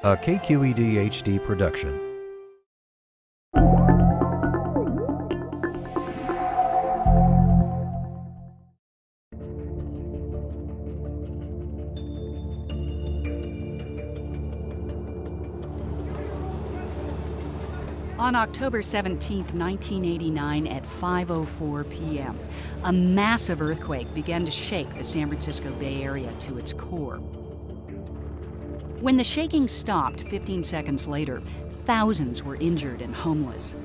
A KQED HD production. On October 17, 1989 at 5:04 p.m., a massive earthquake began to shake the San Francisco Bay Area to its core. When the shaking stopped 15 seconds later, thousands were injured and homeless.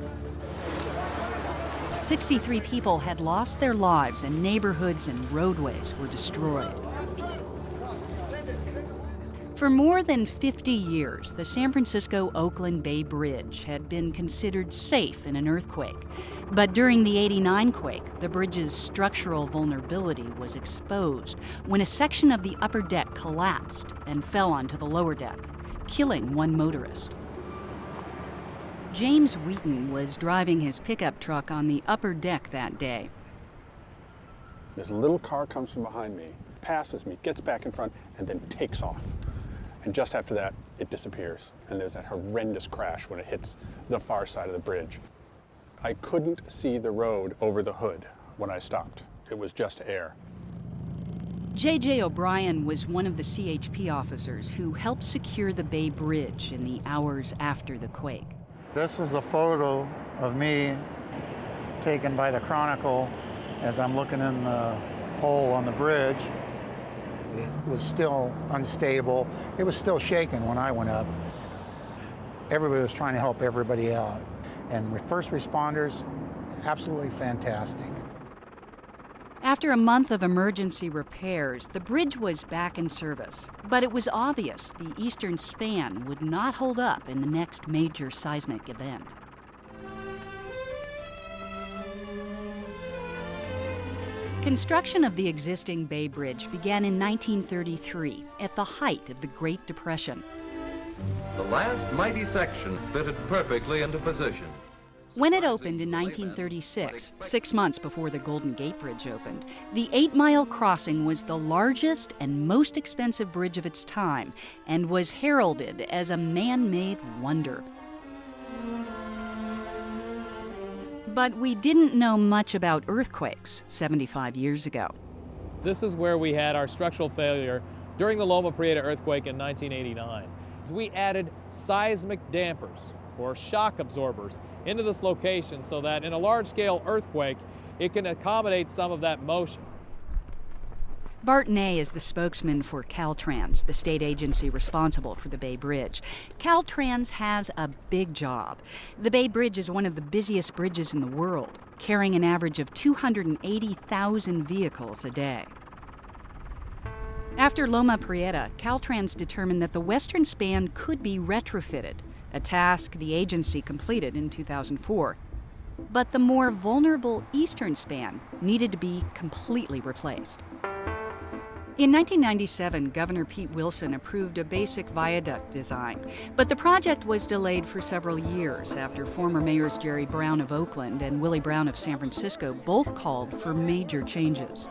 63 people had lost their lives and neighborhoods and roadways were destroyed. For more than 50 years, the San Francisco-Oakland Bay Bridge had been considered safe in an earthquake. But during the '89 quake, the bridge's structural vulnerability was exposed when a section of the upper deck collapsed and fell onto the lower deck, killing one motorist. James Wheaton was driving his pickup truck on the upper deck that day. This little car comes from behind me, passes me, gets back in front, and then takes off. And just after that, it disappears. And there's that horrendous crash when it hits the far side of the bridge. I couldn't see the road over the hood when I stopped. It was just air. J.J. O'Brien was one of the CHP officers who helped secure the Bay Bridge in the hours after the quake. This is a photo of me taken by the Chronicle as I'm looking in the hole on the bridge. It was still unstable. It was still shaking when I went up. Everybody was trying to help everybody out. And first responders, absolutely fantastic. After a month of emergency repairs, the bridge was back in service. But it was obvious the eastern span would not hold up in the next major seismic event. Construction of the existing Bay Bridge began in 1933, at the height of the Great Depression. The last mighty section fitted perfectly into position. When it opened in 1936, 6 months before the Golden Gate Bridge opened, the 8-mile crossing was the largest and most expensive bridge of its time and was heralded as a man-made wonder. But we didn't know much about earthquakes 75 years ago. This is where we had our structural failure during the Loma Prieta earthquake in 1989. We added seismic dampers, or shock absorbers, into this location so that in a large-scale earthquake, it can accommodate some of that motion. Bart Ney is the spokesman for Caltrans, the state agency responsible for the Bay Bridge. Caltrans has a big job. The Bay Bridge is one of the busiest bridges in the world, carrying an average of 280,000 vehicles a day. After Loma Prieta, Caltrans determined that the western span could be retrofitted, a task the agency completed in 2004. But the more vulnerable eastern span needed to be completely replaced. In 1997, Governor Pete Wilson approved a basic viaduct design, but the project was delayed for several years after former mayors Jerry Brown of Oakland and Willie Brown of San Francisco both called for major changes.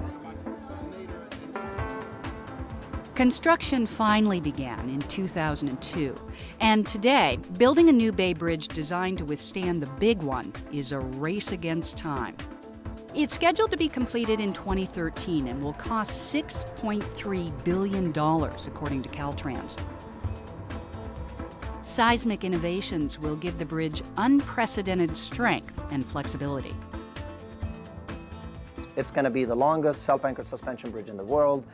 Construction finally began in 2002, and today, building a new Bay Bridge designed to withstand the big one is a race against time. It's scheduled to be completed in 2013 and will cost $6.3 billion, according to Caltrans. Seismic innovations will give the bridge unprecedented strength and flexibility. It's going to be the longest self-anchored suspension bridge in the world.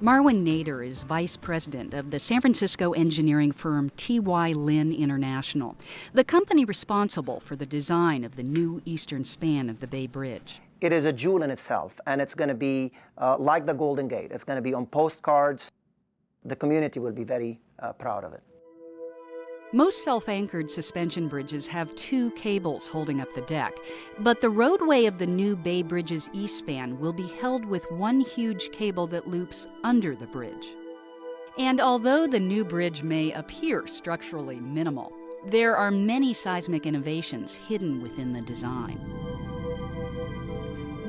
Marwin Nader is vice president of the San Francisco engineering firm T.Y. Lin International, the company responsible for the design of the new eastern span of the Bay Bridge. It is a jewel in itself, and it's going to be like the Golden Gate. It's going to be on postcards. The community will be very proud of it. Most self-anchored suspension bridges have 2 cables holding up the deck, but the roadway of the new Bay Bridge's east span will be held with one huge cable that loops under the bridge. And although the new bridge may appear structurally minimal, there are many seismic innovations hidden within the design.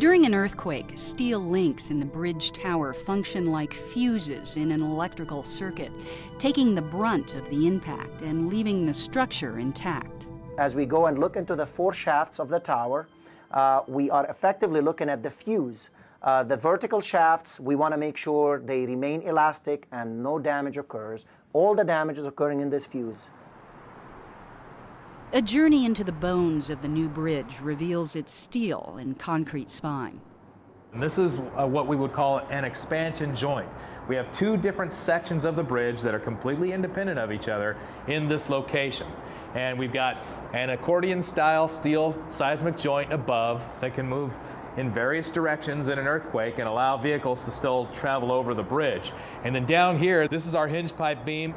During an earthquake, steel links in the bridge tower function like fuses in an electrical circuit, taking the brunt of the impact and leaving the structure intact. As we go and look into the 4 shafts of the tower, we are effectively looking at the fuse. The vertical shafts, we want to make sure they remain elastic and no damage occurs. All the damage is occurring in this fuse. A journey into the bones of the new bridge reveals its steel and concrete spine. And this is what we would call an expansion joint. We have 2 different sections of the bridge that are completely independent of each other in this location. And we've got an accordion-style steel seismic joint above that can move in various directions in an earthquake and allow vehicles to still travel over the bridge. And then down here, this is our hinge pipe beam.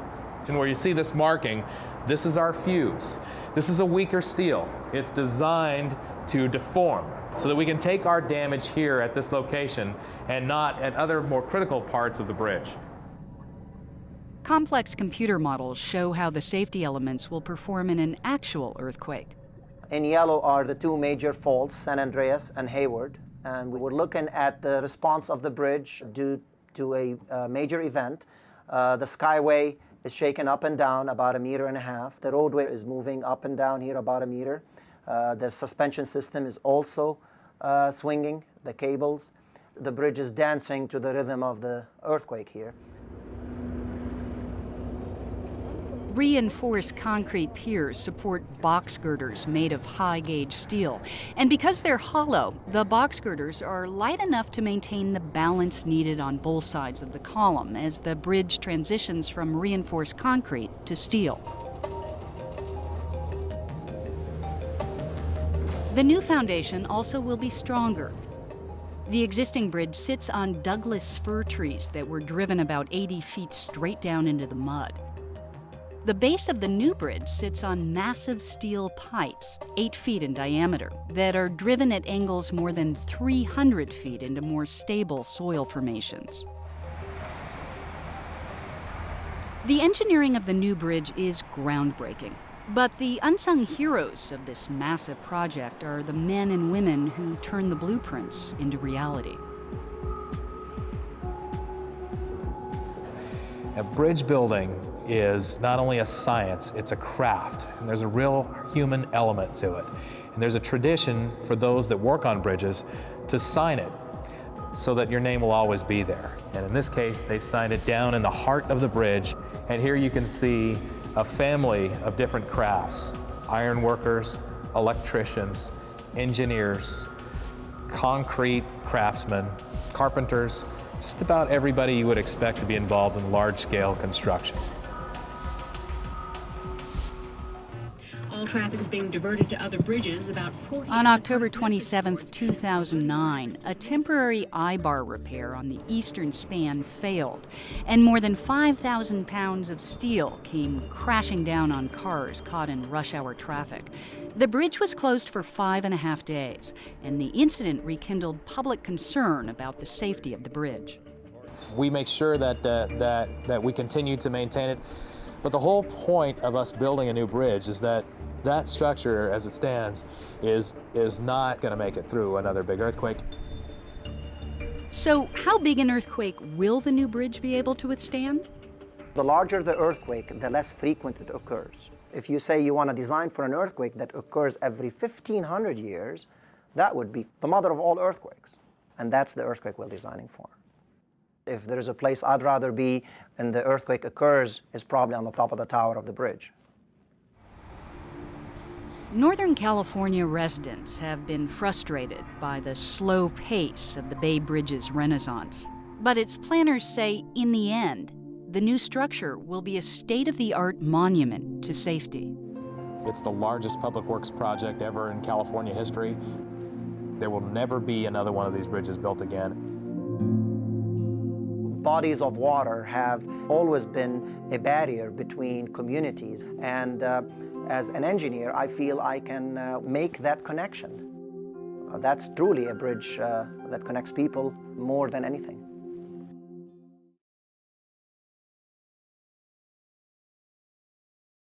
And where you see this marking, this is our fuse. This is a weaker steel. It's designed to deform so that we can take our damage here at this location and not at other more critical parts of the bridge. Complex computer models show how the safety elements will perform in an actual earthquake. In yellow are the 2 major faults, San Andreas and Hayward. And we were looking at the response of the bridge due to a major event. The skyway is shaken up and down about 1.5 meters. The roadway is moving up and down here about 1 meter. The suspension system is also swinging, the cables. The bridge is dancing to the rhythm of the earthquake here. Reinforced concrete piers support box girders made of high-gauge steel. And because they're hollow, the box girders are light enough to maintain the balance needed on both sides of the column as the bridge transitions from reinforced concrete to steel. The new foundation also will be stronger. The existing bridge sits on Douglas fir trees that were driven about 80 feet straight down into the mud. The base of the new bridge sits on massive steel pipes, 8 feet in diameter, that are driven at angles more than 300 feet into more stable soil formations. The engineering of the new bridge is groundbreaking, but the unsung heroes of this massive project are the men and women who turn the blueprints into reality. A bridge building is not only a science, it's a craft, and there's a real human element to it. And there's a tradition for those that work on bridges to sign it so that your name will always be there. And in this case, they've signed it down in the heart of the bridge. And here you can see a family of different crafts: iron workers, electricians, engineers, concrete craftsmen, carpenters, just about everybody you would expect to be involved in large-scale construction. All traffic is being diverted to other bridges about 40. On October 27, 2009, a temporary eye-bar repair on the eastern span failed, and more than 5,000 pounds of steel came crashing down on cars caught in rush-hour traffic. The bridge was closed for 5.5 days, and the incident rekindled public concern about the safety of the bridge. We make sure that we continue to maintain it, but the whole point of us building a new bridge is that that structure, as it stands, is not going to make it through another big earthquake. So, how big an earthquake will the new bridge be able to withstand? The larger the earthquake, the less frequent it occurs. If you say you want to design for an earthquake that occurs every 1,500 years, that would be the mother of all earthquakes. And that's the earthquake we're designing for. If there's a place I'd rather be and the earthquake occurs, is probably on the top of the tower of the bridge. Northern California residents have been frustrated by the slow pace of the Bay Bridge's renaissance. But its planners say, in the end, the new structure will be a state-of-the-art monument to safety. It's the largest public works project ever in California history. There will never be another one of these bridges built again. Bodies of water have always been a barrier between communities, and as an engineer, I feel I can make that connection. That's truly a bridge that connects people more than anything.